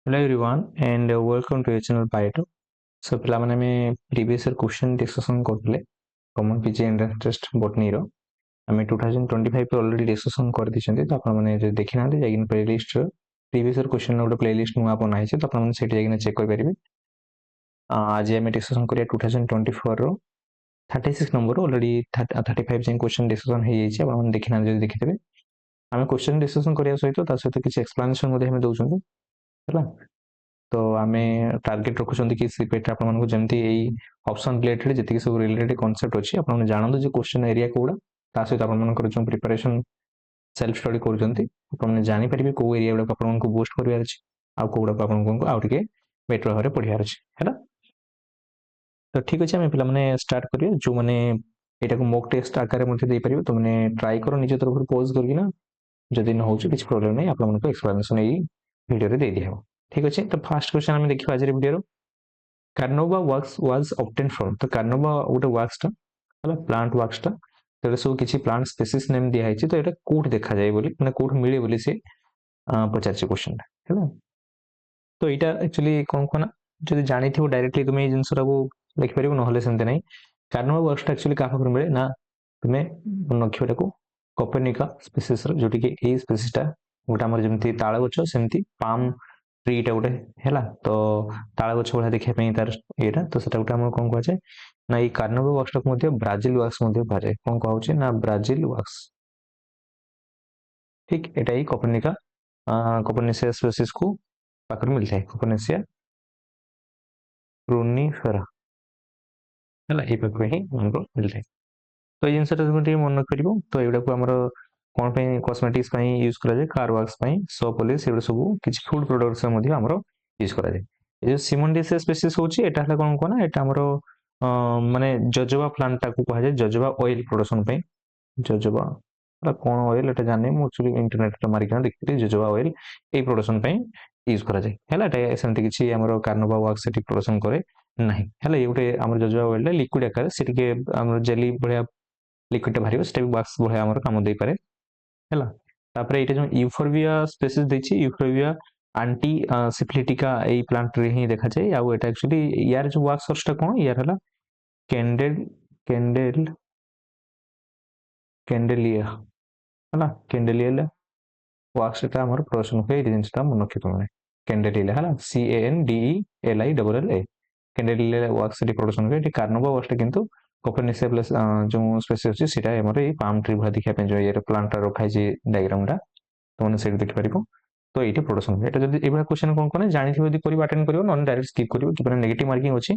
Hello everyone and welcome to your channel Paito. So ପିଲାମାନେ ଆମେ previous year question discussion କରୁଥିଲେ common PG entrance test botany ର ଆମେ 2025 ରେ already discussion କରିଦେଇଛନ୍ତି ତ ଆପଣମାନେ ଯଦି ଦେଖିନାହାନ୍ତି ଯାଇକିନା playlist ର previous year question ର ଗୋଟେ playlist ନୂଆ ବନା ହେଇଛି ତ ଆପଣମାନେ ସେଠି ଯାଇକିନା check କରିପାରିବେ। ଆଜି ଆମେ discussion କରିବା 2024 ର 36 ନମ୍ବର already 35 ଯାଏଁ question discussion ହେଇଯାଇଛି ଆପଣମାନେ ଦେଖିନାହାନ୍ତି ଯଦି ଦେଖିଥିବେ। ଆମେ question discussion କରିବା ସହିତ ତା ସହିତ କିଛି explanation ମଧ୍ୟ ଆମେ ଦଉଛନ୍ତି ହେଲା। तो आमे टार्गेट रखुଛନ୍ତି कि सीपेट आपण मानको जेमती एई ऑप्शन रिलेटेड जति सब रिलेटेड कांसेप्ट अछि आपण जानंतु जे क्वेश्चन एरिया कोडा ता सहित आपण मानकर जो प्रिपरेशन सेल्फ स्टडी करूଛନ୍ତି आपण जानि परिबे को एरिया गुडा आपण मानको बूस्ट करबार अछि आ कोडा आपण मानको आउ टिके बेटर भाबरे पढियार अछि हैला। तो ठीक अछि आमे पिला माने स्टार्ट करियो जो माने एटा को मॉक टेस्ट आकार मध्ये देई परिबे तो माने ट्राई करो निजे तरफ पॉज करके ना जदि न होउछ किछ प्रॉब्लम नै आपण मानको एक्सप्लेनेशन एई वीडियो रे दे दिहबो ठीक अछि। तो फर्स्ट क्वेश्चन आमे देखिबा आज वीडियो रो कार्नोवा was obtained from तो कार्नोवा गोटे wax टा हला प्लांट wax टा तो सब किछि प्लांट स्पीसीज नेम दिया हैछि तो एटा कोड देखा जाय बोली माने कोड मिले बोली से पचारछि क्वेश्चन हैला। तो एटा एक्चुअली कोन कोना जदि जानिथिबो डायरेक्टली तुमे ए जिंसरा को लिखि परिबो नहले सेमते नै कार्नोवा wax टा एक्चुअली का पाखर मिले ना तुमे नखियोटा को कोपर्निका स्पीसीज रो जोटि के ए स्पीसीज टा गोटा हमर जेमति ताळ गछ सेमति पाम ट्री टा गोटे हैला। तो ताळ गछ भलिया देखिया पई तार एटा तो सेटा गोटे हम कोन कहै छै ना ई कार्नोवा wax टा मध्ये ब्राजिल wax मध्ये कहै छै कोन कहै छै ना ब्राजिल wax ठीक एटा ई कोपर्निका कोपर्निसिया स्पीसीज को पाखर मिलथाय कोपर्निसिया प्रूनिफेरा हैला ए पाखर ही हमको मिलथाय। तो ये जिनसटा तुम टिके मन करिवो तो एडा को हमर कोन पे कॉस्मेटिक्स पई यूज करा जाय कार wax पई सो पॉलिश एडा सब किछ फूड प्रोडक्ट्स मध्ये हमर यूज करा जाय। ए जो सिमोंडिस स्पीसीज होची एटा हला कोन कोना एटा हमर माने जजोबा प्लांट टा को कहा जाय जजोबा ऑयल प्रोडक्शन पई जजोबा कोन ऑयल एटा जाने मु एक्चुअली इंटरनेट रे मारि के देखि जजोबा ऑयल ए प्रोडक्शन पई यूज करा जाय हैला। एटा सेमति किछि हमर कार्नोवा wax सेटी प्रोडक्शन करे नाही हैला। ए गुटे हमर जजोबा ऑयल लिक्विड आकार से टिके हमर जेली भलिया लिक्विड बाहर स्टेप wax भलिया हमर काम देई पारे हैला। तापरे एटा जो यूफोर्बिया स्पीसीज देछि यूफोर्बिया आंटी सिफिलिटिका ए प्लांट रे ही देखा जाय आ एटा एक्चुअली यार जो wax सोर्स टा कोन यार हला कैंडेलिया हला कैंडेलिया wax टा हमर प्रोडक्शन होय जिंस टा मन रखि तमे कैंडेलिया हला CANDELIA कैंडेलिया wax टी प्रोडक्शन होय कार्नोवा wax टा किंतु कोपर्निसिया प्लस जो स्पेसीज अछि सेटा हमर ए पाम ट्री भा देखिया पे जो ये प्लांट टा रखाय जे डायग्राम टा तो माने सेट देखि परिबो तो एटी प्रोडक्शन एटा जदी एबा क्वेश्चन कोन कोन जानिथिबो जदी करिबो अटेंड करिबो नन डायरेक्ट स्किप करिबो कि माने नेगेटिव मार्किंग अछि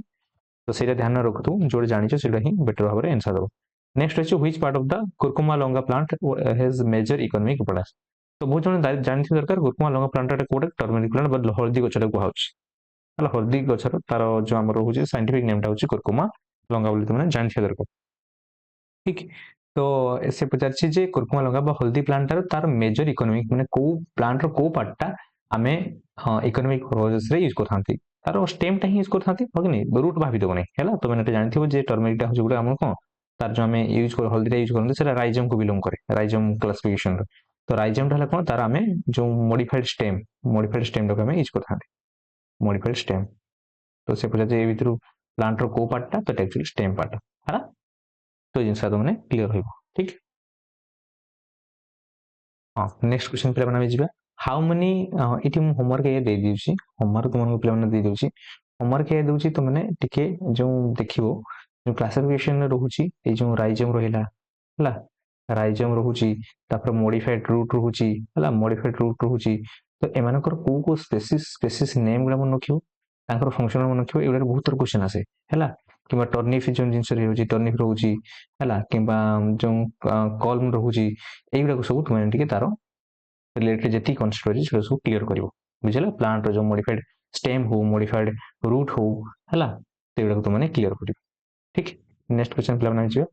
तो सेटा ध्यान रखतु जोड जानिछो सेटा ही बेटर भाबरे आंसर दबो। नेक्स्ट अछि which part of the curcuma longa plant has major economic importance तो बहुत जन जानिथिबो दरकार कुरकुमा लॉन्गा प्लांट टा कोड टर्मरिक प्लांट बद हल्दी गछटा को हाउच हला हल्दी गछर तार जो हमर होची साइंटिफिक नेम टा होची कुरकुमा लॉन्गा बोली तमने जानिथिबो दरकार ठीक। तो ऐसे पचारछि जे कुरकुमा लगा बा हल्दी प्लांट तार मेजर इकोनॉमिक माने को प्लांट रो को पार्ट टा आमे इकोनॉमिक प्रोसेस रे यूज करथांती तार स्टेम टा ही यूज करथांती होगनी रूट भाबी दबो नै हैला। तो माने जानिथिबो जे टर्मरिक टा होची गुडा हमर कोन तार जो आमे यूज कर हल्दी टा यूज करथांती सेटा राइजम को बिलोंग करे राइजम क्लासिफिकेशन रो तो राइजम टा हला कोन तार आमे जो मॉडिफाइड स्टेम टा आमे यूज करथांती मॉडिफाइड स्टेम तो से पचारछि ए भितरु प्लांट रो को पार्ट टा तो एक्चुअली स्टेम पार्ट हैला। तो जिनसा तुमने क्लियर होइबो ठीक। हां नेक्स्ट क्वेश्चन पे बना जिबा हाउ मेनी इति मु होमवर्क ये दे दिउछि होमवर्क तुमन पे बना दे दिउछि होमवर्क ये दउछि तुमने टिके जो देखिबो जो क्लासिफिकेशन रहउछि ए जो राइजम रहिला हला राइजम रहउछि तापर मॉडिफाइड रूट रहउछि हला मॉडिफाइड रूट रहउछि तो एमानकर को स्पेसिस नेम गुला मन रखियो तांकर फंक्शन मन रखियो एगुला बहुत क्वेश्चन आसे हला किबा टर्निफ जो जिंस रहउछि टर्निफ रहउछि हला किबा जो कॉलम रहउछि एगुला को सब तुमने टिके तारो रिलेटेड जति कॉन्सेप्ट अछि से सब क्लियर करिवो बुझला प्लांट रो जो मॉडिफाइड स्टेम हो मॉडिफाइड रूट हो हला तेगुला को तुमने क्लियर करिवो ठीक। नेक्स्ट क्वेश्चन पे बना जियो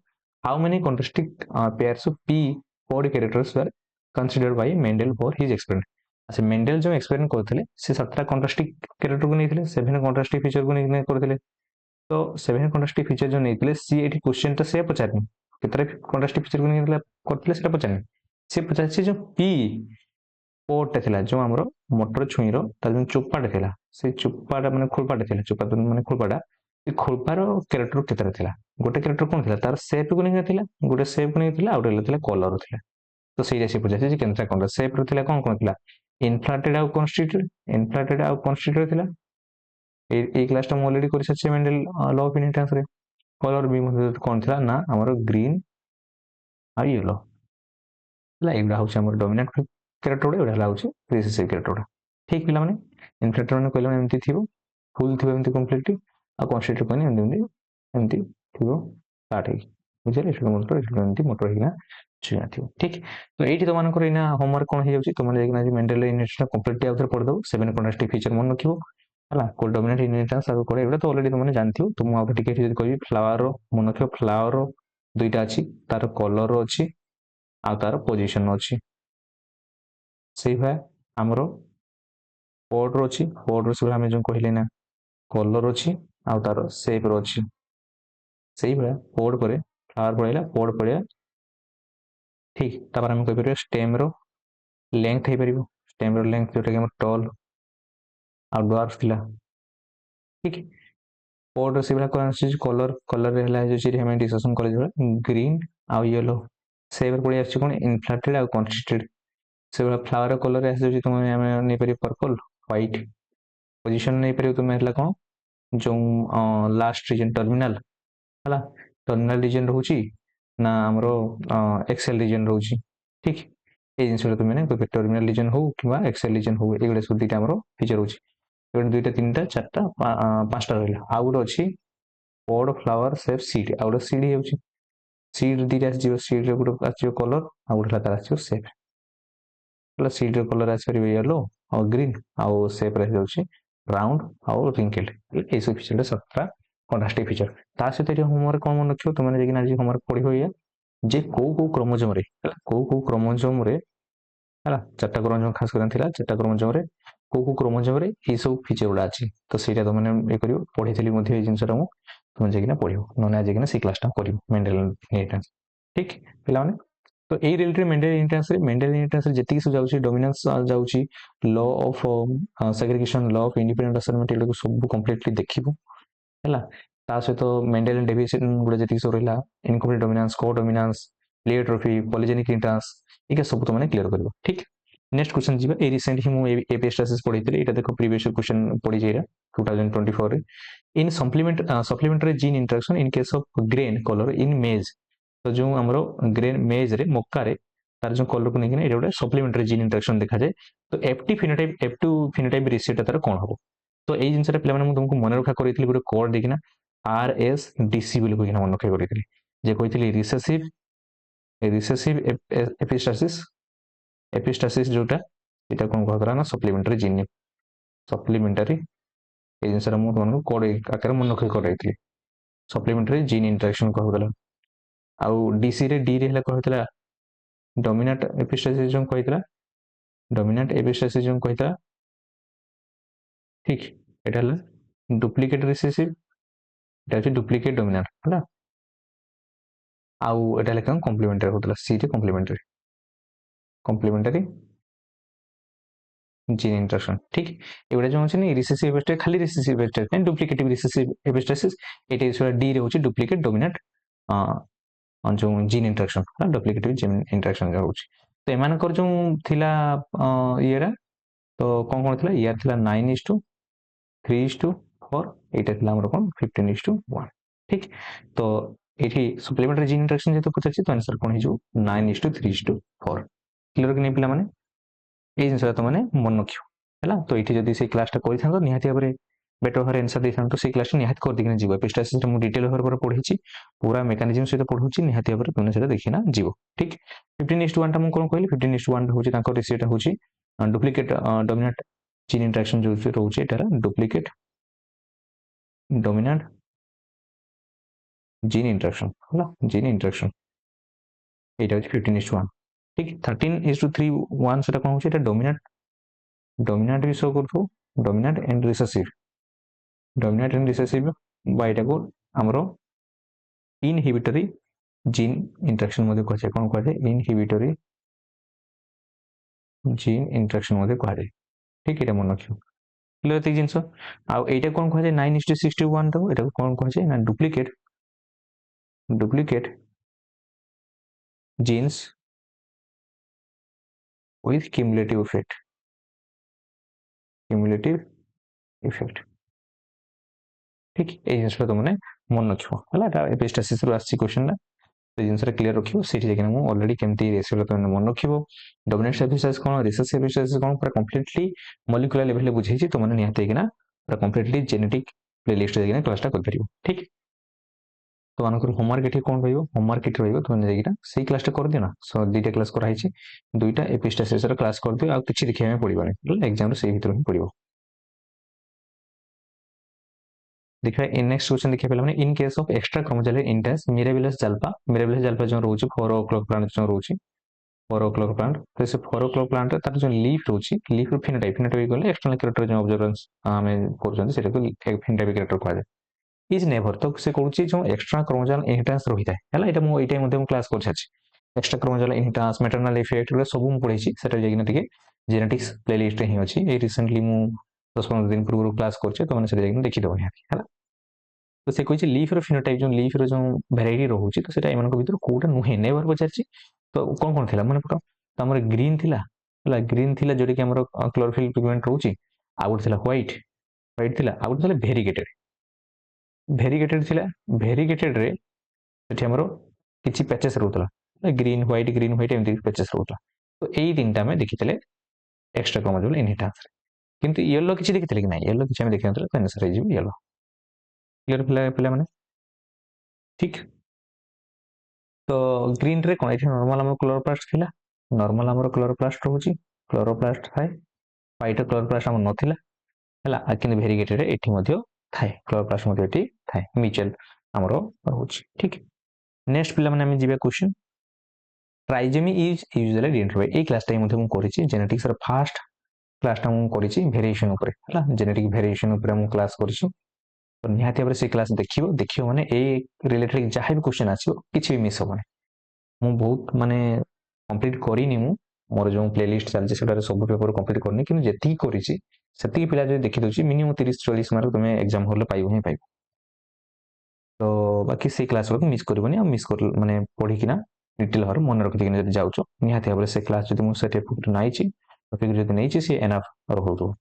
how many contrasting pairs of p odd characters were considered by Mendel for his experiment अच्छा मेंडेल जो एक्सपेरिमेंट करथिले से 17 कॉन्ट्रास्टिंग कैरेक्टर को नेथिले 7 कॉन्ट्रास्टिंग फीचर को नेथिले करथिले तो 7 कॉन्ट्रास्टिंग फीचर जो नेथिले सी एटी क्वेश्चन तो से पचारनी केतरे कॉन्ट्रास्टिंग फीचर को नेथिले करथिले सेटा पचारनी से पचारछि जो p पोर्टटा थिला जो हमरो मटर छुईरो ता जो चुप्पाटा थिला से चुप्पाटा माने खुरपाटा थिला चुप्पा माने खुरपाटा ए खुरपार कैरेक्टर केतरा थिला गोटे कैरेक्टर कोन थिला तार शेप को नै थिला गोटे शेप को नै थिला आ गोटे थिला कलर थिला तो ସେଇଟା ସେ ପଚାରିଛି ଯେ କେନ୍ତା କଣ ସେପ୍ର ଥିଲା କଣ ଥିଲା ଇନଫ୍ଲାଟେଡ୍ ଆଉ କନଷ୍ଟିଟ୍ୟୁଟେଡ୍ ଥିଲା এই କ୍ଲାସଟା ମୁଁ ଅଲରେଡି କରିସାରିଛି ମେଣ୍ଡେଲ ଲ ଅଫ ଇନହେରିଟାନ୍ସରେ କଲର ବି ମଧ୍ୟ କଣ ଥିଲା ନା ଆମର ଗ୍ରୀନ ଆଉ ୟେଲୋ ହେଲା ଏଗୁଡ଼ା ହେଉଛି ଆମର ଡୋମିନାଣ୍ଟ କ୍ୟାରେକ୍ଟର ଗୁଡ଼ା ଏଗୁଡ଼ା ହେଲା ହେଉଛି ରିସେସିଭ କ୍ୟାରେକ୍ଟର ଗୁଡ଼ା ଠିକ ପିଲାମାନେ ଇନଫ୍ଲାଟେଡ୍ ମାନେ କହିଲେ ଏମିତି ଥିବ ଫୁଲ୍ ଥିବ ଏମିତି କମ୍ପ୍ଲିଟଲି ଆଉ କନଷ୍ଟିଟ୍ୟୁଟ କହିଲେ ଏମିତି ଏମିତି ଥିବ ଷ୍ଟାର୍ଟ ହେଇକି ବୁଝିଲେ ଏମିତି ମୋଟର ହେଇକିନା ଛୁଇଁଆ ଥିବ ଠିକ তো এইটি তোমাদের এনা হোমওয়ার্ক কোণ হয়ে যাচ্ছে তোমাদের যাই মেন্টাল ইউনিটটা কমপ্লিটলি আউথরে পড়িদেব 7 কন্ট্রাস্টিভ ফিচর মনে রখিব ହେଲା କୋ ଡୋମିନାଣ୍ଟ ଇନହେରିଟାନ୍ସ ଆଗକୁ କରେ ଏଗୁଡ଼ା ତ ଅଲରେଡି ତମେ ଜାଣିଥିବ ତ ମୁଁ ଆଉ ଟିକେ ଯଦି କହିବି ଫ୍ଲାୱାର ମନେ ରଖିବ ଫ୍ଲାୱାର ଦୁଇଟା ଅଛି ତାର କଲର ଅଛି ଆଉ ତାର ପୋଜିସନ ଅଛି ସେଇଭଳିଆ ଆମର ପଡର ଅଛି ପଡର ସବୁ ଆମେ ଯୋଉ କହିଲେ ନା କଲର ଅଛି ଆଉ ତାର ସେପର ଅଛି ସେଇଭଳିଆ ପଡ ପରେ ଫ୍ଲାୱାର ପଳେଇଲା ପଡ ପଳେଇଲା ଠିକ ତାପରେ ଆମେ କହିପାରିବା ଷ୍ଟେମର ଲେନ୍ଥ ହେଇପାରିବ ଷ୍ଟେମର ଲେନ୍ଥ ଯୋଉଟାକି ଆମର ଟଲ୍ ଆଉ ଡୱାର୍ଫ ଥିଲା ଠିକ ପଡର ସେଇଭଳିଆ କଣ ଆସୁଛି କଲରରେ ହେଲା ଯୋଉ ଆମେ ଡିସ୍କସନ କଲେ ଯୋଉଟା ଗ୍ରୀନ ଆଉ ୟେଲୋ ସେପର ପଳେଇ ଆସୁଛି କଣ ଇନଫ୍ଲାଟେଡ୍ ଆଉ କନଷ୍ଟିଟ୍ୟୁଟେଡ୍ ସେଇଭଳିଆ ଫ୍ଲାୱାର କଲର ଆସିଯାଉଛି ତମେ ଆମେ ନେଇପାରିବ ପର୍ପଲ ହ୍ୱାଇଟ ପୋଜିସନ ନେଇପାରିବ ତମେ ହେଲା କଣ ଯୋଉ ଲାଷ୍ଟ ରିଜନ ଟର୍ମିନାଲ ହେଲା ଟର୍ମିନାଲ ରିଜନ ରହୁଛି ନା ଆମର ଏକ୍ସେଲ ରିଜନ ରହୁଛି ଠିକ এই জিনিসটা তুমি মানে ଟର୍ମିନାଲ ରିଜନ ହଉ କିମ୍ବା ଏକ୍ସେଲ ରିଜନ ହଉ ଏଇଗୁଡ଼ା ସବୁ ଦୁଇଟା ଆମର ଫିଚର ରହୁଛି ଏଗୁଡ଼ା ଦୁଇଟା ତିନିଟା ଚାରିଟା ପାଞ୍ଚଟା ରହିଲା ଆଉ ଗୋଟେ ଅଛି ପଡ ଫ୍ଲାୱାର ସେପ୍ ସିଡ୍ ଆଉ ଗୋଟେ ସିଡ୍ ହେଉଛି ସିଡ୍ ଦୁଇଟା ଆସିଯିବ ସିଡ୍ରେ ଗୋଟେ ଆସିଯିବ କଲର ଆଉ ଗୋଟେ ହେଲା ତାର ଆସିଯିବ ସେପ୍ ହେଲା ସିଡ୍ର କଲର ଆସିପାରିବ ୟେଲୋ ଆଉ ଗ୍ରୀନ ଆଉ ସେପ୍ରେ ଆସିଯାଉଛି ରାଉଣ୍ଡ ଆଉ ରିଙ୍କେଲ ଏଇସବୁ ଫିଚରଟା 7ଟା କଣ୍ଟ୍ରାଷ୍ଟିଭ ଫିଚର ତା ସହିତ ଏଠି ହୋମୱାର୍କ କଣ ମନେ ରଖିବ ତୁମେ ଯାଇକିନା ଆଜି ହୋମୱାର୍କ ପଢିବ ଏଇଆ ଯେ କୋଉ କ୍ରୋମୋଜୋମରେ ହେଲା କୋଉ କ୍ରୋମୋଜୋମରେ ହେଲା ଚାରିଟା କ୍ରୋମୋଜୋମ ଖାସ କରି ଥିଲା ଚାରିଟା କ୍ରୋମୋଜୋମରେ କୋଉ କ୍ରୋମୋଜୋମରେ ଏଇ ସବୁ ଫିଚର ଗୁଡ଼ା ଅଛି ତ ସେଇଟା ତମେ ଇଏ କରିବ ପଢିଥିଲି ମଧ୍ୟ ଏଇ ଜିନିଷଟା ମୁଁ ତମେ ଯାଇକିନା ପଢିବ ନହେଲେ ଆଜି ଯାଇକିନା ସେଇ କ୍ଲାସଟା କରିବ ମେଣ୍ଡେଲ ଇନହେରିଟାନ୍ସ ଠିକ ପିଲାମାନେ ତ ଏଇ ରିଲେଟେଡ ମେଣ୍ଡେଲ ଇନହେରିଟାନ୍ସରେ ଯେତିକି ସବୁ ଯାଉଛି ଡୋମିନାନ୍ସ ଯାଉଛି law of segregation law of independent assortment ଏଗୁଡ଼ାକୁ ସବୁ କମ୍ପ୍ଲିଟଲି ଦେଖିବୁ ହେଲା ତା ସହିତ ମେଣ୍ଡେଲ ଡେଭିଏସନ ଗୁଡ଼ା ଯେତିକି ସବୁ ରହିଲା incomplete dominance codominance pleiotropy polygenic inheritance ଏଇଟା ସବୁ ତମେ କ୍ଲିୟର କରିବ ଠିକ नेक्स्ट क्वेश्चन जी ए रिसेंट ही मु एपिस्टासिस पढितले एटा देखो प्रीवियस क्वेश्चन पढि जेरा 2024 रे इन supplementary gene interaction in case of grain colour in maize तो जो हमरो ग्रेन मेज रे मक्का रे तार जो कलर को नेकिना एटा गोटे सप्लीमेंटरी जीन इंटरेक्शन देखा जाए तो F2 फिनोटाइप रेशियो तार कोन हबो तो एई जिंसटा पिला माने मु तुमको मन रखा करितली गोटे कोड देखिना RSDC बोली कहिना मन रखा करितली जे कहितली रिसेसिव एपिस्टासिस जोटा এটা কোন কথা না সপ্লিমেন্টারি জিন সপ্লিমেন্টারি এই জিনিসটা ମୁଁ ତୁମକୁ କୋଡ ଆକାରରେ ମନେ ରଖି କରାଇଥିଲି ସପ୍ଲିମେଣ୍ଟାରୀ ଜିନ୍ ଇଣ୍ଟରାକ୍ସନ କହୁଥିଲା ଆଉ ଡିସି ରେ ଡି ରେ ହେଲା କହିଥିଲା ଡୋମିନାଣ୍ଟ ଏପିସ୍ଟାସିସ୍ ଯୋଉ କହିଥିଲା ଡୋମିନାଣ୍ଟ ଏପିସ୍ଟାସିସ୍ ଯୋଉ କହିଥିଲା ଠିକ ଏଟା ହେଲା ଡୁପ୍ଲିକେଟ ରିସେସିଭ ଏଟା ଅଛି ଡୁପ୍ଲିକେଟ ଡୋମିନାଣ୍ଟ ହେଲା ଆଉ ଏଟା ହେଲା କଣ କମ୍ପ୍ଲିମେଣ୍ଟାରୀ ହଉଥିଲା ସି ରେ କମ୍ପ୍ଲିମେଣ୍ଟାରୀ जीन इंटरेक्शन ठीक एगुड़ा जो अच्छे रिसेसिव एपिस्टासिस खाली रिसेसिव एपिस्टासिस डुप्लिकेटिव रिसेसिव एपिस्टासिस एटा इस डी रे होची डुप्लिकेट डोमिनेंट जो जीन इंटरेक्शन डुप्लिकेटिव जीन इंटरेक्शन जो होची तो एमानकर जो थिला इएरा तो कौन थिला यार थिला 9:3:4 एटा थिला हमर कोन 15:1 ठीक तो एठी सप्लीमेंटरी जीन इंटरेक्शन जेतो पछाची तो आंसर कोन हिजो 9:3:4 क्लियर कि नहीं पिला माने এই জিনিসটা তোমানে মনে রাখিও ହେଲା ତ ଏଇଠି ଯଦି ସେଇ କ୍ଲାସଟା କରିଥାନ୍ତ ନିହାତି ଭାବରେ ବେଟର ଭାବରେ ଆନ୍ସର ଦେଇଥାନ୍ତ ସେଇ କ୍ଲାସଟା ନିହାତି କରିଦେଇକିନା ଯିବ ଏପିସ୍ଟାସିସରେ ମୁଁ ଡିଟେଲ ଭାବରେ ପଢେଇଛି ପୁରା ମେକାନିଜମ ସହିତ ପଢଉଛି ନିହାତି ଭାବରେ ତୁମେ ସେଟା ଦେଖିନା ଯିବ ଠିକ 15:1 ଟା ମୁଁ କଣ କହିଲି 15:1 ହଉଛି ତାଙ୍କ ରେସିଓଟା ହଉଛି ଡୁପ୍ଲିକେଟ ଡୋମିନାଣ୍ଟ ଜିନ୍ ଇଣ୍ଟରାକ୍ସନ ଯୋଉ ରହୁଛି ଏଟା ହେଲା ଡୁପ୍ଲିକେଟ ଡୋମିନାଣ୍ଟ ଜିନ୍ ଇଣ୍ଟରାକ୍ସନ ହେଲା ଜିନ୍ ଇଣ୍ଟରାକ୍ସନ ଏଇଟା ହଉଛି 15:1 ठीक 13:3:1 সেটা কোন হচ্ছে এটা ডমিনেন্ট भी শো করছো ডমিনেন্ট এন্ড রিসেসিভ বা এটাকে আমরা ইনহিবিটরি জিন ইন্টারাকশন মধ্যে কইছে কোন কইছে ইনহিবিটরি जीन इंटरेक्शन मते कहा जाए ठीक है मन रखियो क्लियर एतिक जिंस आ एटा कोन कहा जाए 9:61 तो एटा कोन कहा जाए ना duplicate genes with cumulative effect ठीक ए जिंस तुमने मन रखियो हला एटा एपिस्टासिस रो आसी क्वेश्चन ना तो जिनसरे क्लियर रखियो सेठी देखिना मु ऑलरेडी केमती रेशियो तुमने मन रखियो डोमिनेंट सर्फेस कोन रिसेसिव सर्फेस कोन पूरा कंप्लीटली मॉलिक्यूलर लेवल रे बुझेछि तो माने निहाते किना पूरा कंप्लीटली जेनेटिक प्लेलिस्ट देखिना क्लासटा कर परियो ठीक तो मानकर होमवर्क एठी कोन रहइबो होमवर्क एठी रहइबो तुमने देखिना सेही क्लासटा कर दियो ना सो दुईटा क्लास करा हिछि दुईटा एपिस्टासिस रो क्लास कर दियो आ किछि देखिया में पड़िबो एग्जाम रे सेही भितर ही पड़िबो देखा इन नेक्स्ट क्वेश्चन देखिए पहले in case of extra chromosomal inheritance Mirabilis jalapa जो रोज 4 o'clock प्लांट जो रोज 4 o'clock प्लांट तो से 4 o'clock प्लांट तार जो लीफ रोची लीफ रो फिनोटाइप गले एक्सटर्नल कैरेक्टर जो ऑब्जर्वेंस हमें करछन सेटा को फिनोटाइप कैरेक्टर कहै इज नेवर तो से कहूची जो एक्स्ट्रा क्रोमोसोमल इंटेंस रहिता हला एटा मो एटा मध्ये क्लास कर छाची extra chromosomal inheritance maternal effect रे सब मु पढैछि सेटा जेगिना टिके जेनेटिक्स प्लेलिस्ट रे ही अछि ए रिसेंटली मु 10-15 दिन पूर्व क्लास करछे तो माने सेटा जेगिना देखि दबो हला तो से कही लीफ फिनोटाइप जो लीफ जो भेराइटी रोचे तो सेटा एमान भीतर कोटा नुहे नेवर पचारछि तो कौन कौन थिला मन पका तो हमर ग्रीन थिला जोडी कि हमर क्लोरोफिल पिगमेंट रोची आ गुड थिला व्हाइट थिला आ गुड थिला भेरिगेटेड थिला भेरिगेटेड रे सेठी हमर किछि पैचेस रहउतला ग्रीन व्हाइट एमती पैचेस रहउतला तो एई तीनटा में देखितले एक्स्ट्रा क्रोमोसोमल इनहेरिटेंस किंतु येलो किछि देखितले कि नाही येलो किछि हम देखिनतले तो आंसर हो येलो क्लियर पिला माने ठीक तो ग्रीन रे कोन एठी नॉर्मल हमर क्लोरोप्लास्ट थिला नॉर्मल हमर क्लोरोप्लास्ट रहउची क्लोरोप्लास्ट थाए व्हाइट क्लोरोप्लास्ट हमर नथिला हला आ किन भेरिगेटेड एठी मध्ये थाए क्लोरोप्लास्ट मध्ये एठी थाए म्यूचुअल हमर रहउची ठीक नेक्स्ट पिला माने हम जिबे question trisomy is usually identified ए क्लास टाइम मध्ये हम करिछि जेनेटिक्स रो फर्स्ट क्लास टा हम करिछि वेरिएशन ऊपर हला जेनेटिक वेरिएशन ऊपर हम क्लास करिछि तो निहाती भाव से क्लास देखियो माने ए रिलेटेड जहाँ भी क्वेश्चन आसियो किछि भी मिस होबनी मु बहुत माने कंप्लीट करिनी मु मोर जो प्लेलिस्ट चलछि सेटारे सब पेपर कंप्लीट करनी कि जेति करिछि सेति पिला जे देखि दोछि मिनिमम 30-40 मार्क तुमे एग्जाम हॉल पाइबो ही पाइबो तो बाकी से क्लास को मिस करबनी मिस कर माने पढी किना डिटेल हर मन रखि किना जदि जाउछो निहाती भाव से क्लास जदि मु सेट एफेक्ट नाइछि टॉपिक जदि नैछि से एनफ रहउतो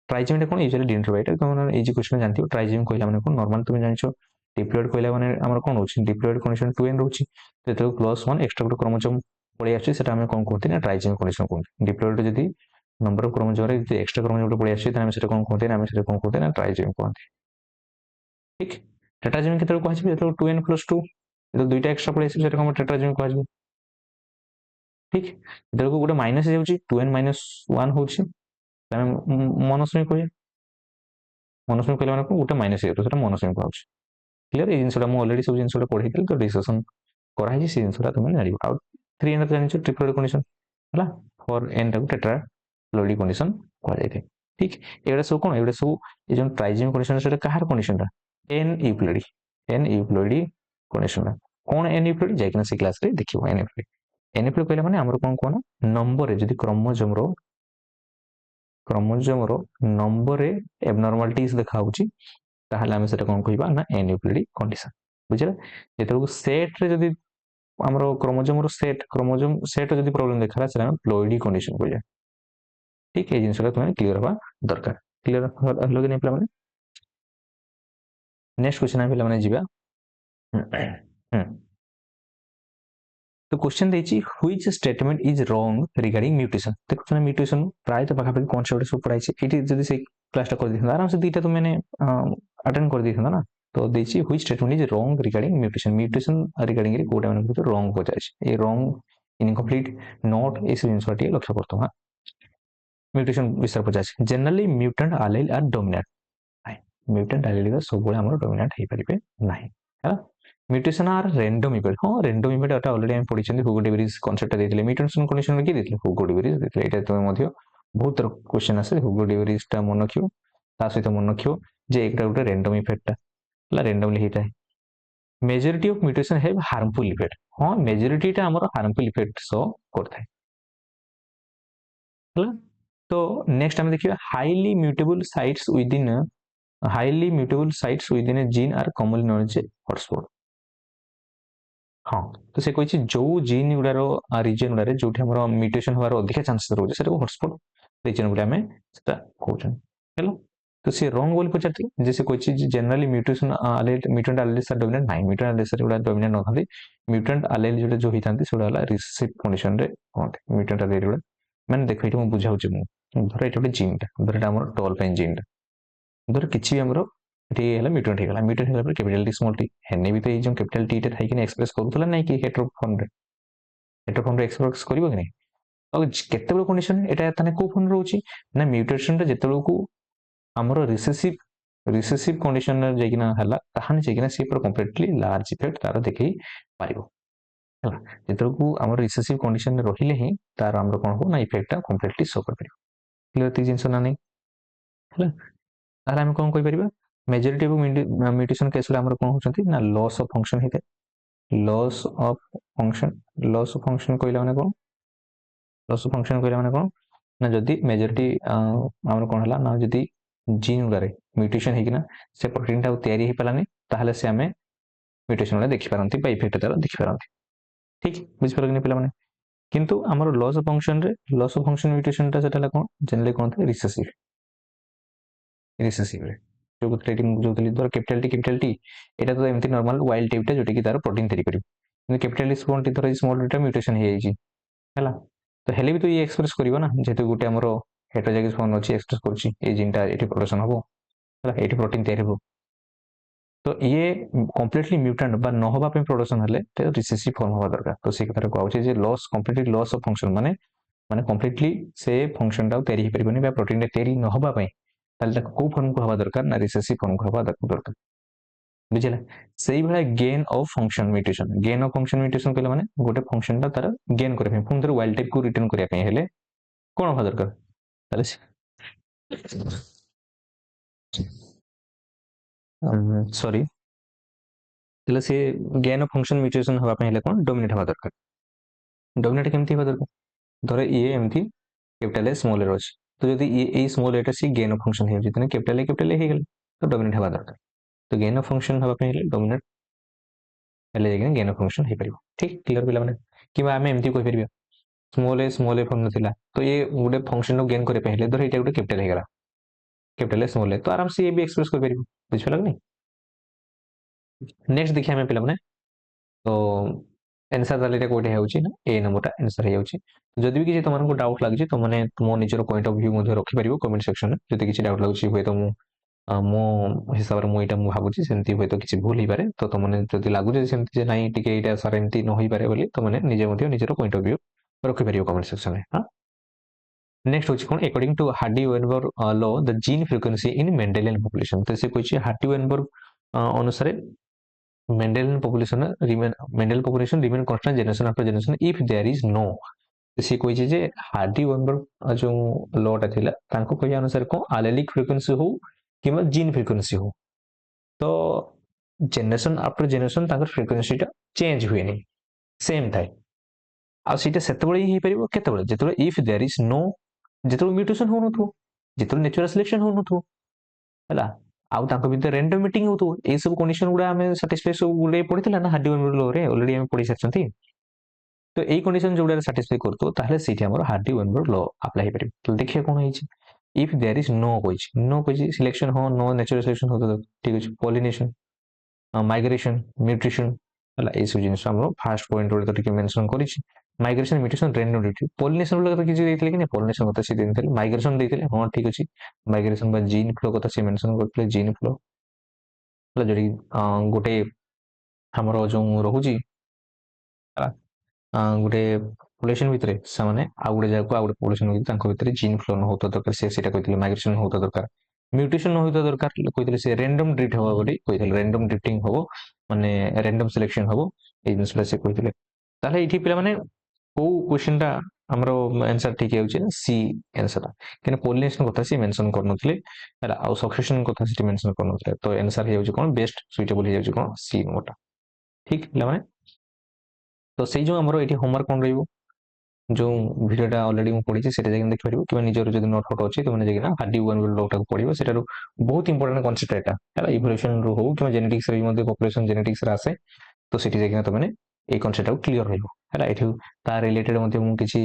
ट्राइजेम कोन यूजुअली आइडेंटिफाइड तुम इजी क्वेश्चन जानथि ट्राइजेम कहला माने कोन नॉर्मल तुम जानछो डिप्लॉयड कहला माने हमर कोन होछि डिप्लॉयड कंडीशन 2n रहउछि तो +1 एक्स्ट्रा क्रोमोसोम पळे आछि सेटा हम कोन कहथि ना ट्राइजेम कंडीशन कोन डिप्लॉयड जदि नंबर ऑफ क्रोमोसोम रे जदि एक्स्ट्रा क्रोमोसोम पळे आछि त हम सेटा कोन कहथि ना हम सेटा कोन कहथि ना ट्राइजेम कहथि ठीक टेट्राजेम केते कहछि तो 2n + 2 तो दुईटा एक्स्ट्रा पळे आछि सेटा हम टेट्राजेम कहछि ठीक देखो गोटे माइनस जाउछि 2n - 1 होछि हम मोनोसोमी कहै मनोसमी कहला माने गोटे माइनस हो सेटा मनोसमी पाउछ क्लियर ए जिंसटा मु ऑलरेडी सब जिंसटा पढै थिल तो डिस्कशन करा हिची से जिंसटा तुम जानिबो आ 3 जानिछो ट्रिप्लोइड कंडीशन हला for an type tetraploid condition कह जाय ठीक एडा सब कोन एडा सब ए जो ट्राइजेम कंडीशन सेटा कहार कंडीशन रा एन यूक्लिडी कंडीशन रा कोन एन यूक्लिडी जाय कि से क्लास रे देखिबो एन यूक्लिडी कहला माने हमर कोन कोन नंबर रे जदी क्रोमोसोम रो नंबर रे एबनॉर्मलिटीज देखाउची ताहले हम सेटा कोन कहबा ना एन्यूक्लिडी कंडीशन बुझले जेतबो सेट रे जदी हमरो क्रोमोसोम सेट जदी प्रॉब्लम देखाला सेटा हम प्लोइडी कंडीशन कहया ठीक है जिंसटा तुम क्लियर बा दरकार क्लियर हलो कि नै पिला माने नेक्स्ट क्वेश्चन आ पिला माने जिबा तो क्वेश्चन देछि which statement is wrong regarding mutation देखो तुम म्यूटेशन प्राय तो पाखा कॉन्सेप्ट सब पढ़ाई एटी जदी से क्लास टा कर दिथन आराम से दीटा तुम मैंने अटेंड कर दिथन ना तो देछि which statement is wrong regarding mutation regarding रे कोटा माने तो रॉन्ग हो जाय ए wrong incomplete not is insert लक्ष्य करतो हां म्यूटेशन विषय पचास generally mutant allele are dominant mutant allele सब बळे हमर डोमिनेंट हे परिबे नाही है म्यूटेशन आर रैंडम इवेंट हां रैंडम इवेंट एटा ऑलरेडी हम पढिछन हुगो डिविरीज कांसेप्ट देथिले म्यूटेशन कंडीशन के देथिले हुगो डिविरीज देथिले एटा तुम मध्य बहुत क्वेश्चन आसे हुगो डिविरीज ता मन रखियो ता सहित मन रखियो जे एकटा उटे रैंडम इफेक्ट ला रैंडमली हेता है majority of mutation have harmful effect हां मेजॉरिटी ता हमर हार्मफुल इफेक्ट सो करथाय ହେଲା। तो नेक्स्ट आम देखिए highly mutable sites within a gene are commonly known as hotspot. हाँ तो से कही जो जीन गुड़ार रिजन गुड़ारे जो म्यूटेशन होवार अधिक चांसेस रोचे से हॉटस्पॉट रिजन गुड़ा आम कहते तो सी रंग बोली पचार से कही generally mutation mutant alleles are dominant नहीं म्यूटेंट एलील्स गुड़ा डोमिनेंट न म्यूटेंट एलील जो जो होता है सेटा रिसेसिव कंडीशन रे कहते म्यूटेंट एलील गुड़ा मैंने देख ये बुझाऊँ धर ये गोटे जीनटा धर यहाँ टॉल पेन जीनटा धर किसी भी म्यूटेंट हो गला म्यूटेंट हो कैपिटल टी स्मॉल टी हेने भी तो ये जो कैपिटल टी था एक्सप्रेस करूला ना कि हेटेरोफॉर्म रे एक्सप्रेस करिवो कि नहीं और केते कंडीशन एटा ताने को फॉर्म रहउची ना म्यूटेशन रे जेते को हमरो रिसेसिव कंडीशन रे जेकिना हला ताहाने जेकिना से पर कंप्लीटली लार्ज इफेक्ट तार देखै पारिबो हला जेते को हमरो रिसेसिव कंडीशन रे रहिले ही तार हमरो कोन हो ना इफेक्ट कंप्लीटली शो कर पारिबो क्लियर ती जिंस ना नहीं हला ताहले हम कोन कहि परिबा मेजॉरिटी ऑफ म्यूटेशन केस रे हमरो कोन होचंती ना लॉस ऑफ फंक्शन हेते लॉस ऑफ फंक्शन कहला माने कोन लॉस ऑफ फंक्शन कहला माने कोन ना जदी मेजॉरिटी हमरो कोन हला ना जदी जीन गुड़ारे म्यूटेशन हेकिना से प्रोटीन टा तैयारी हे पलानी ताहले से हमें म्यूटेशन गुड़ा देखि पारंती बा इफेक्ट तार देखि पारंती ठीक बुझ पारगनी पिला माने किंतु हमरो लॉस ऑफ फंक्शन म्यूटेशन टा सेटा कोन जनरली कोन था रिसेसिव रे जो ट्रेडिंग जो धर कैपिटल टी एटा तो एमती नॉर्मल वाइल्ड टाइप टा जोटी की तार प्रोटीन तैयारी करियो किंतु कैपिटल स्मॉल टी धर स्मॉल टा म्यूटेशन हे जाईची हैला तो हेले भी तो ये एक्सप्रेस करिवो ना जेतु गुटे हमरो हेटेरोजाइगस फॉर्म अछि एक्सप्रेस करछि ए जीन टा एठी प्रोडक्शन हबो हैला एठी प्रोटीन तैयारी हबो तो ये कंप्लीटली म्यूटेंट बा न होबा पे प्रोडक्शन हले तो रिसेसिव फॉर्म होबा दरकार तो से कथार कहउछि जे loss completely loss of function माने माने कंप्लीटली से फंक्शन टा तैयारी हे परिबनी बा प्रोटीन टा तैयारी न होबा पे ताले को फॉर्म को हवा दरकार ना रिसेसिव फॉर्म को हवा दरकार बुझिला सेही भला गेन ऑफ फंक्शन म्यूटेशन कहले माने गोटे फंक्शन टा तार गेन करे पुन थर वाइल्ड टाइप को रिटर्न करिया पे हेले कोन हवा दरकार ताले सॉरी ताले से गेन ऑफ फंक्शन म्यूटेशन हवा पे हेले कोन डोमिनेट हवा दरकार डोमिनेट केमती हवा दरकार धर ये एमती कैपिटल ए स्मॉल ए अछि तो जदि ये small Etah C gain of function हे जितने कैपिटल ए हे गेल तो डोमिनेट हवा दरकार तो गेन ऑफ फंक्शन हवा पे हेले डोमिनेट हेले जेकिन गेन ऑफ फंक्शन हे परिबो ठीक क्लियर पिला माने कि आमे एमती कहि परिबा स्मॉल ए फॉर्म नथिला तो ये गोटे फंक्शन नो गेन करे पे हेले धर एटा गोटे कैपिटल हे गेला कैपिटल ए स्मॉल ए तो आराम से ये भी एक्सप्रेस कर परिबो बुझ पला कि नहीं नेक्स्ट देखिए हमें पिला माने तो आंसर ताले एटा कोटे हेउची ना ए नंबरटा आंसर हेउची जदि भी किसी तुमको डाउट लागछि तो माने तुम निजर पॉइंट ऑफ व्यू मध्ये रखि परिबो कमेंट सेक्शन में जदि किसी डाउट लागछि होय तो मो हिसाब रे मु एटा मु भाबुछि सेमती होय तो किसी भूल ही पारे तो तुमने जदि लागुछि सेमती जे नाही टिके एटा सर एमती न होई पारे बोली तुमने निजे मध्ये निजर पॉइंट ऑफ व्यू रखि परिबो कमेंट सेक्शन में हां नेक्स्ट होछि कोन according to Hardy Weinberg law the gene frequency in Mendelian population तो से कहिछि हार्डी-वेनबर्ग अनुसार Mendel population remain constant generation after generation if there is no से कहिछि जे हार्डी-वेनबर्ग जो लॉ टा थिला तांको कहया अनुसार को एलेलिक फ्रीक्वेंसी हो किबा जीन फ्रीक्वेंसी हो तो जनरेशन आफ्टर जनरेशन तांकर फ्रीक्वेंसी टा चेंज हुए नहीं सेम थाए आ सीटा सेतबेले ही परिबो केतबेले जेतबेले इफ देयर इज नो जेतबेले म्यूटेशन हो नथो जेतबेले नेचुरल सिलेक्शन हो नथो हला आउ तांको भीतर रैंडम मीटिंग होतो ए सब कंडीशन गुडा हमें सैटिस्फाई सब गुडे पडितला ना हार्डी-वेनबर्ग लॉ रे ऑलरेडी हम पढि सारछंती तो ए कंडीशन जोडा सैटिस्फाई करतो ताहले सेठी हमर हार्डी-वेनबर्ग लॉ अप्लाई परिबो तो देखिए कोन होइछि इफ देयर इज नो कहिछि सिलेक्शन हो नो नेचुरल सिलेक्शन हो तो ठीक अछि पॉलिनेशन माइग्रेशन म्यूटेशन हला ए सब जिनिस हमरो फर्स्ट पॉइंट रे तो ठीक मेंशन करिछि माइग्रेशन म्यूटेशन रेंडमिटी पॉलिनेशन वाला तो किछि देथिले कि नै पॉलिनेशन कथा से देथिले माइग्रेशन देथिले हां ठीक अछि माइग्रेशन बा जीन फ्लो कथा से मेंशन करथिले जीन फ्लो हला जडी गोटे हमरो जो रहुछि गोटे पॉपुलेशन भितरे से माने आ गोटे जाको आ गोटे पॉपुलेशन भितरे तांको भितरे जीन फ्लो न होता दरकार से सेटा कहिथिले माइग्रेशन होता दरकार म्यूटेशन न होता दरकार कहिथिले से रैंडम ड्रिफ्ट होबा बोली कहिथिले रैंडम ड्रिफ्टिंग होबो माने रैंडम सिलेक्शन होबो ए जिनिसला से कहिथिले ताले इठी पिला माने को क्वेश्चन टा हमरो आंसर ठीक हेउछि सी आंसर किने पॉलिनेशन कथा से मेंशन करनथले हला आ सक्सेशन कथा से मेंशन करनथले तो आंसर हेउछि कोन बेस्ट सुइटेबल हेउछि कोन सी नोटा ठीक पिला माने तो सेई जो हमरो एठी होमवर्क कोन रहइबो जो भिडियोटा अलरेडी ମୁଁ ପଢିଛି ସେଟା ଯାଇକି ଦେଖିପାରିବ କିମ୍ବା ନିଜର ଯଦି ନୋଟ୍ ଫୋଟ ଅଛି ତୁମେ ଯାଇକିନା ହାର୍ଡି ୱାନ୍ ଲଟାକୁ ପଢିବ ସେଟାରୁ ବହୁତ ଇମ୍ପୋର୍ଟାଣ୍ଟ କନସେପ୍ଟ ଏଟା ହେଲା ଇଭଲ୍ୟୁସନରୁ ହଉ କିମ୍ବା ଜେନେଟିକ୍ସରେ ମଧ୍ୟ ପପୁଲେସନ ଜେନେଟିକ୍ସରେ ଆସେ ତ ସେଠି ଯାଇକିନା ତମେ এই କନସେପ୍ଟଟାକୁ କ୍ଲିୟର ରହିବ ହେଲା ଏଠି ତା ରିଲେଟେଡ୍ ମଧ୍ୟ ମୁଁ କିଛି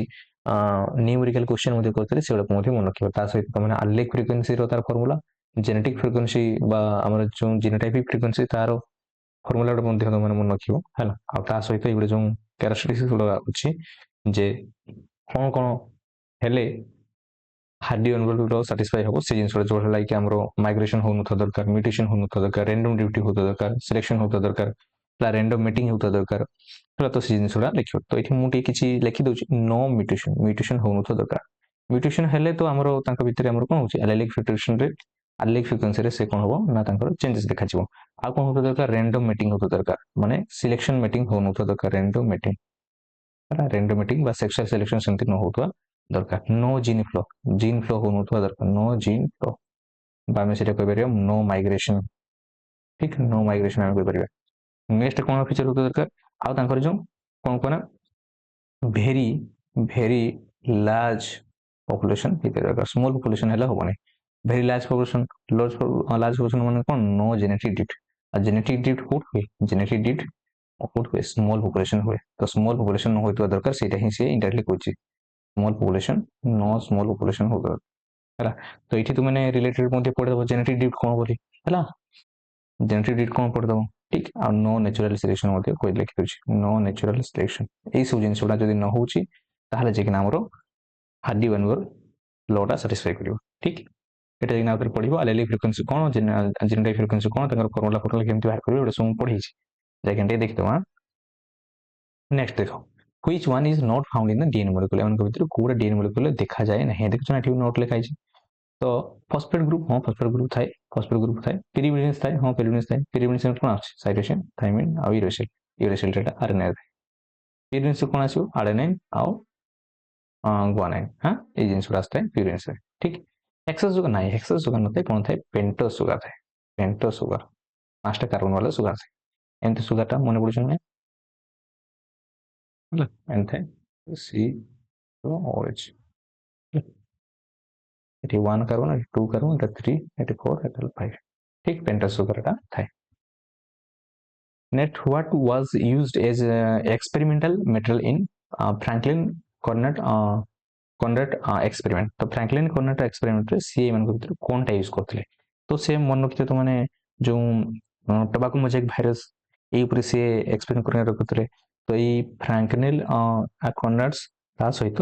ନ୍ୟୁମେରିକାଲ କ୍ୱେଶ୍ଚନ ମଧ୍ୟ କରିଥିଲି ସେଗୁଡ଼ାକୁ ମଧ୍ୟ ମନେ ରଖିବ ତା ସହିତ ତମେ ଆଲେକ୍ ଫ୍ରିକ୍ୱେନ୍ସିର ତାର ଫର୍ମୁଲା ଜେନେଟିକ୍ ଫ୍ରିକ୍ୱେନ୍ସି ବା ଆମର ଯେଉଁ ଜିନୋଟାଇପିକ୍ ଫ୍ରିକ୍ୱେନ୍ସି ତାର ଫର୍ମୁଲା ଗୋଟେ ମଧ୍ୟ ତମେ ମନେ ରଖିବ ହେଲା ଆଉ ତା ସହିତ ଏଇଗୁଡ଼ା ଯେଉଁ କ୍ୟାରେକ୍ଟରିଷ୍ଟିକ୍ସ ଗୁଡ଼ା ଅଛି ଯେ କ'ଣ କ'ଣ ହେଲେ ହାର୍ଡି ଅନବଲର ସାଟିସ୍ଫାଇ ହବ ସେ ଜିନିଷଟା ଯୋଉଟା ଲାଇକ୍ ଆମର ମାଇଗ୍ରେସନ ହଉନଥିବା ଦରକାର ମ୍ୟୁଟେସନ ହଉନଥିବା ଦରକାର ରେଣ୍ଡମ ଡ୍ୟୁଟି ହଉଥିବା ଦରକାର ସିଲେକ୍ସନ ହଉଥିବା ଦରକାର ହେଲା ରେଣ୍ଡମ ମିଟିଂ ହଉଥିବା ଦରକାର ହେଲା ତ ସେ ଜିନିଷଟା ଲେଖିବ ତ ଏଠି ମୁଁ ଟିକେ କିଛି ଲେଖିଦେଉଛି ନୋ ମ୍ୟୁଟେସନ ହଉନଥିବା ଦରକାର ମ୍ୟୁଟେସନ ହେଲେ ତ ଆମର ତାଙ୍କ ଭିତରେ ଆମର କ'ଣ ହଉଛି ଆଲେଲିକ୍ ଫ୍ଲକ୍ଚୁଏସନରେ ଆଲେଲିକ୍ ଫ୍ରିକ୍ୱେନ୍ସିରେ ସେ କ'ଣ ହବ ନା ତାଙ୍କର ଚେଞ୍ଜେସ୍ ଦେଖାଯିବ ଆଉ କ'ଣ ହଉଥିବା ଦରକାର ରେଣ୍ଡମ ମିଟିଂ ହଉଥିବା ଦରକାର ମାନେ ସିଲେକ୍ସନ ମିଟିଂ ହଉନଥିବା ଦରକାର ରେଣ୍ଡମ ମିଟିଂ ହେଲା ରେଣ୍ଡମ ମିଟିଂ ବା ସେକ୍ସୁଆଲ ସିଲେକ୍ସନ ସେମିତି ନ ହଉଥିବା ଦରକାର नो जीन फ्लो होनुଥିବା ଦରକାର नो जीन फ्लो ବା ଆମେ ସେଟା କହିପାରିବା नो ମାଇଗ୍ରେସନ ଠିକ नो ମାଇଗ୍ରେସନ ଆମେ କହିପାରିବା ନେକ୍ସଟ କ'ଣ ଫିଚର ହଉଥିବା ଦରକାର ଆଉ ତାଙ୍କର ଯୋଉ କ'ଣ କ'ଣ ଭେରି ଭେରି ଲାର୍ଜ ପପୁଲେସନ ହେଇଥିବା ଦରକାର ସ୍ମଲ ପପୁଲେସନ ହେଲେ ହବନି very large population large population ମାନେ କ'ଣ नो जेनेटिक डिफ्ट ଆଉ जेनेटिक डिफ्ट କୋଉଠି हुए जेनेटिक डिफ्ट କୋଉଠି हुए स्मॉल पॉपुलेशन हुए तो स्मॉल पॉपुलेशन न होइଥିବା ଦରକାର ସେଇଟା ହିଁ ସେ ଇନଡାଇରେକ୍ଟଲି କହୁଛି small population know small population होगा है तो ये तुमने रिलेटेड मध्य पढ़ेद जेनेटिक डिफ्ट कौन बोली है जेनेटिक डिफ्ट कौन पढ़ेद ठीक आ नो नेचुरल सिलेक्शन कोई लिखि दूसरी नो नेचुरल सिलेक्शन यही सब जिन गुड़ा जब न होची ताहले जेकिना हमर हार्डी वन लॉटा सैटिस्फाई करियो ठीक एटा जेकिना आउतर पढ़िबो एलेलिक फ्रिक्वेंसी कोन जेनेटिक फ्रिक्वेंसी कोन तंगर फॉर्मूला केमति बाहर करियो एटा सब पढ़िछि जेकिन देखितो हां नेक्स्ट देखो which one is not found in the DNA molecule एमन भीतर कोडा DNA molecule देखा जाए नहीं देखो ना नोट लिखाई छै तो फॉस्फेट ग्रुप हां फॉस्फेट ग्रुप थाए पिरिमिडिन्स थाए हां पिरिमिडिन्स थाए पिरिमिडिन्स कोन आछ साइटोसिन थायमिन आ यूरेसिल रेटा आरएनए पिरिमिडिन्स कोन आछो आडेनाइन आ गुआनाइन हां ए जिंस रास्ता पिरिमिडिन्स ठीक हेक्सेस सुगर नहीं हेक्सेस सुगर नथाय कोन थाए पेंटोस सुगर थाए पेंटोस सुगर पांचटा कार्बन वाला सुगर थाए एमती सुगरटा मने पड़छ ना and then C to OH. It is 1 carbon, it is 2 carbon, it is 3, it is 4, it is 5. ठीक पेंटोस सुगर था next what was used as experimental material in Fraenkel Conrat experiment तो Fraenkel Conrat experiment रे सी मान भीतर कोनटा use करथिले तो से मन रखिते तो माने जो टोबैको मोजाइक भाइरस ए ऊपर से एक्सपेरिमेंट करने रखुଥିଲେ तो ये फ्रैंकलिन कॉर्नेट्स ता सहित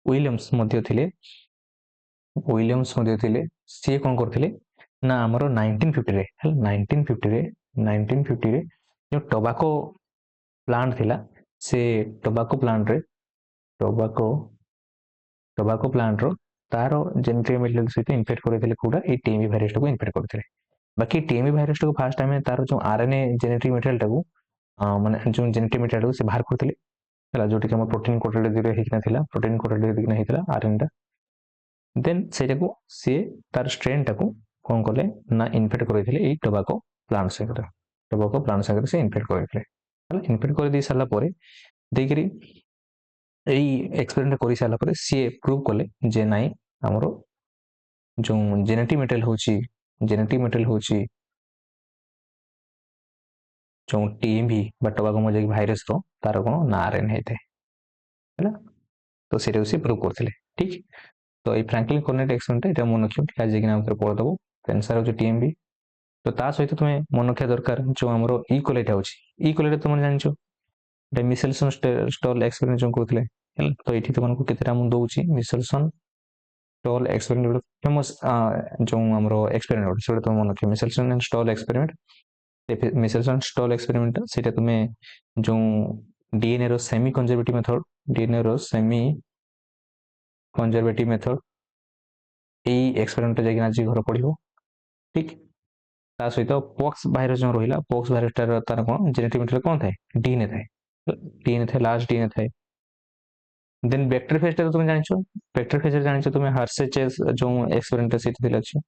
विलियम्स मध्य थिले सी कोन करथिले ना हमर 1950 रे 1950 रे जो टोबैको प्लांट थिला से टोबैको प्लांट रो तारो जेनेटिक मटेरियल सहित इन्फेक्ट करथिले कोडा ए टीएमवी भाइरस को इन्फेक्ट करथिले बाकी टीएमवी भाइरस को फर्स्ट टाइम तारो जो आरएनए जेनेटिक मटेरियल को माने जो जेनेटिक मटेरियल से बाहर करथिले हला जोटी के हम प्रोटीन कोटेड दिरे हिकना थिला प्रोटीन कोटेड दिकना हितला आरएनए टा देन सेटा को से तार स्ट्रेन टा को कोन करले ना इन्फेक्ट करथिले ए टोबैको प्लांट से इन्फेक्ट करथिले हला इन्फेक्ट कर दी साला परे देखिरी এই এক্সপেরিমেন্ট করি সারা পরে সি প্রুভ কলে যে নাই আমার जो जेनेटिक मटेरियल होची जो टीएमवी बा टोबैको मोजाइक भाइरस रो तार कोन ना आरएनए हेते हैला तो सेटा से प्रूव करथिले ठीक तो ये फ्रैंकलिन कॉर्नेट एक्सपेरिमेंट एटा मन रखियो ठीक आज कि पढ़ दबो आंसर हो टीएमवी तो ता सहित तुम मन रखा दरकार जो आमर ई कोलेटा होची ई कोलेटा तुम जानछो एटा मिशेलसन स्टॉल एक्सपेरिमेंट जो कहथिले तो ये तुमको केतेटा मु दउची मिशेलसन स्टॉल एक्सपेरिमेंट फेमस जो आमर एक्सपेरिमेंट से तुम मन रखियो Meselson and Stahl experiment Meselson Stahl experiment सेटा तुम जो डीएनए रो सेमी कंजर्वेटिव मेथड এই एक्सपेरिमेंट जाके आज घर पढ़िबो ठीक ता सहित पॉक्स भाइरस जो रहिला पॉक्स भाइरस तार कोन जेनेटिक मटेरियल कोन थाए डीएनए थाए लार्ज डीएनए थाए देन वेक्टर फेज तुम जानछो वेक्टर फेज जानछो तुम हर्से चेस जो एक्सपेरिमेंट सीट दिला छी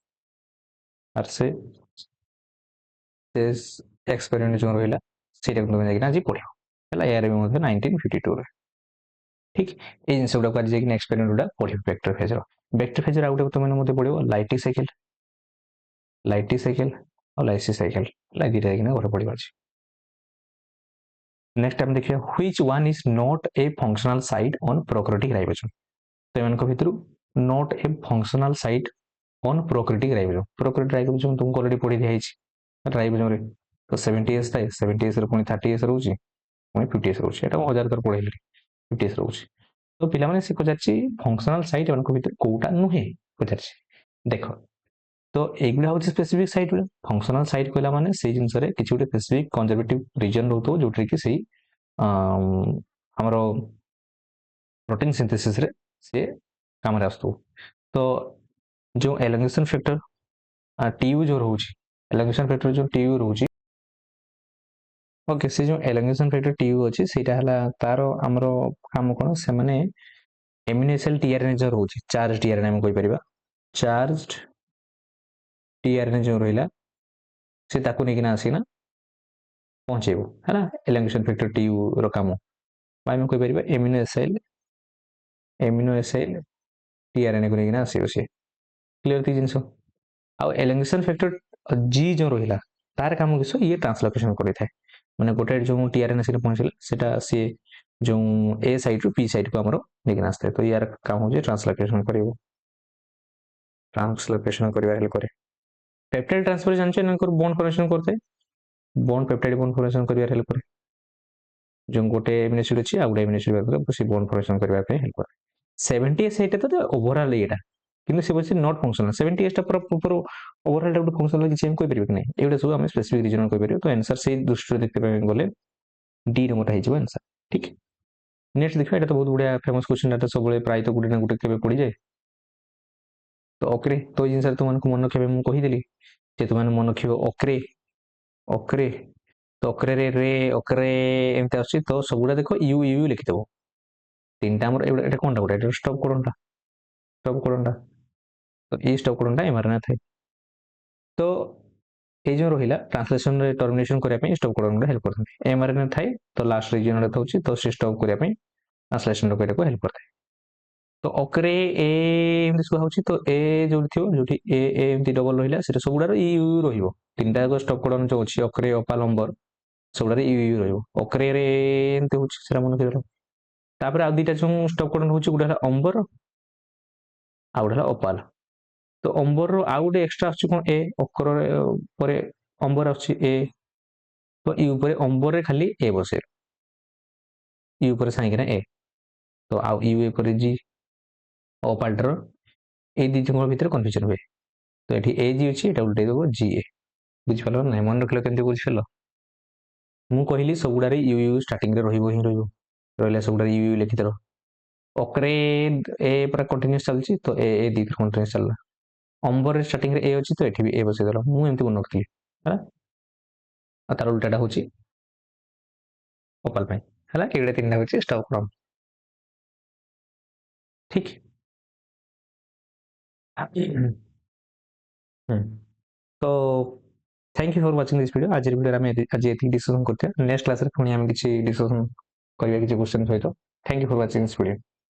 हर्से चेस एक्सपेरिमेंट जो रहिला सेटा तुम जाके आज पढ़िबो हला यार भी 1952 रे ठीक ये जिन गुड़ा आज नेक्स्ट पेरियड गुड़ा पढ़े वेक्टर फेजर आउ गोटे तुम मत पड़ो लाइटिक साइकेल और लाइसी साइकेल दुटा जाकिना घर पड़ो आज नेक्स्ट टाइम देखिए which one is not a functional site on prokaryotic ribosome तो एमान भितर not a functional site on prokaryotic ribosome तुमको ऑलरेडी पढ़ी दिया राइबोसोम रे तो 70s थाए 70s रे पुनी 30s रहउची पुनी 50s रहउची एटा 1000 थर पढ़ेली 50s रहउची तो पिला माने से पचारची फंक्शनल साइट एमान भितर कोउटा नुहे पचारची देखो तो एगुड़ा हूँ स्पेसिफिक साइट गुड़ा फंक्शनल साइट कहला माने से जिनस किसी गोटे स्पेसिफिक कंजर्वेटिव रीजन रहउतो जोटरी कि सही हमरो प्रोटीन सिंथेसिस रे से काम रे आस्तु तो जो एलोंगेशन फैक्टर टीयू जो रहउची एलोंगेशन फैक्टर जो टीयू रहउची ओके से जो एलोंगेशन फैक्टर टीयू अछि सेटा हला तारो हमरो काम कोन से माने एमिनो एसिड टीआरएनए जो रहउची चार्ज टीआरएनए हम कहि परिबा चार्ज्ड टीआरएनए जो रहिला से ताकू नेकिना आसीना पहुंचेबो हैना एलोंगेशन फैक्टर टीयू रो काम बाय हम कहि परिबा एमिनो एसिड टीआरएनए को नेकिना आसीबो से क्लियर थी जिंसो आ एलोंगेशन फैक्टर जी जो रहिला तार काम किसो ये ट्रांसलोकेशन करि थाए माने गोटे जो टीआरएनए से पहुंचला सेटा से जो ए साइड रो पी साइड को हमरो नेकिना आस्ते तो यार काम हो जे ट्रांसलोकेशन करिवो ट्रांसलोकेशन करिवा हेल्प करे पेप्टाइड ट्रांसफर जानछे नकर बॉन्ड फॉर्मेशन करते बॉन्ड पेप्टाइड बॉन्ड फॉर्मेशन करिवा हेल्प करे जो गोटे एमिनो एसिड अछि आ गोटे एमिनो एसिड बारे से बॉन्ड फॉर्मेशन करिवा पे हेल्प करे 70s एटा तो ओवरऑल एटा किंतु से बसे नॉट फंक्शनल 70s टा प्रॉपर ओवरऑल टा फंक्शनल किछि हम कोइ परिबे नै एटा सब हम स्पेसिफिक रीजन कोइ परिबे तो आंसर से दृष्टि देखते पे गले डी रे मोटा हिजबो आंसर ठीक नेक्स्ट देखो एटा तो बहुत बढ़िया फेमस क्वेश्चन एटा सब बळे प्राय तो गुटे ना गुटे केबे पड़ी जाय तो ओकरे तो जिन सर तुमन को मन केबे मु कहि देली जे तुमन मन खियो ओकरे ओकरे तो ओकरे रे ओकरे एमते आछि तो सबुडा देखो यू यू लिखि देबो तीनटा हमर एटा कोनटा गोटे एटा स्टॉप कोडनटा तो ई स्टॉप कोडनटा एमआरएनए थाए तो ए जो रहिला ट्रांसलेशन रे टर्मिनेशन करिया पे स्टॉप कोडन हेल्प करथि एमआरएनए थाए तो लास्ट रीजन रे थाउची तो से स्टॉप करिया पे ट्रांसलेशन रो को हेल्प करथि तो ओकरे ए एमति सुहा होची तो ए जो थियो जोठी ए एमति डबल रहिला सेटा सबुडा ई यू रहिबो तीनटा को स्टॉप कोडन जो अछि ओकरे ओपाल नंबर सबुडा ई यू रहिबो ओकरे रे एमति होची सेटा मन केरो तापर आ दुटा जो स्टॉप कोडन होची गुडा अंबर आ गुडा ओपाल तो अंबर रो आ गुडे एक्स्ट्रा आछि कोन ए ओकर परे अंबर आछि ए तो यू परे अंबर रे खाली ए बसे यू परे साइकिना ए तो आ यू परे जी ओपाल रो ए दी जंगल भीतर कन्फ्यूजन हुए तो एठी ए जी अछि एटा उल्टे देबो जी ए बुझ पालो नै मन रखले केनते बुझ पालो मु कहिली सबुडा रे यू यू स्टार्टिंग रे रहिबो रहले सबुडा यू यू लिखि दरो ओकरे ए पूरा कंटीन्यूअस चलछि तो ए दी कंटीन्यूअस चलला अंबर रे स्टार्टिंग रे ए अछि तो एठी भी ए बसे दलो मु एमति मन रखली हला आ तार उल्टाटा होछि ओपाल पय हला एगडे तीनटा होछि स्टॉप फ्रॉम ठीक तो thank you for watching this video आज वीडियो में आज एथि डिस्कशन करते नेक्स्ट क्लास रे पुनी हम किछि डिस्कशन करिया किछि क्वेश्चन सहित thank you for watching this video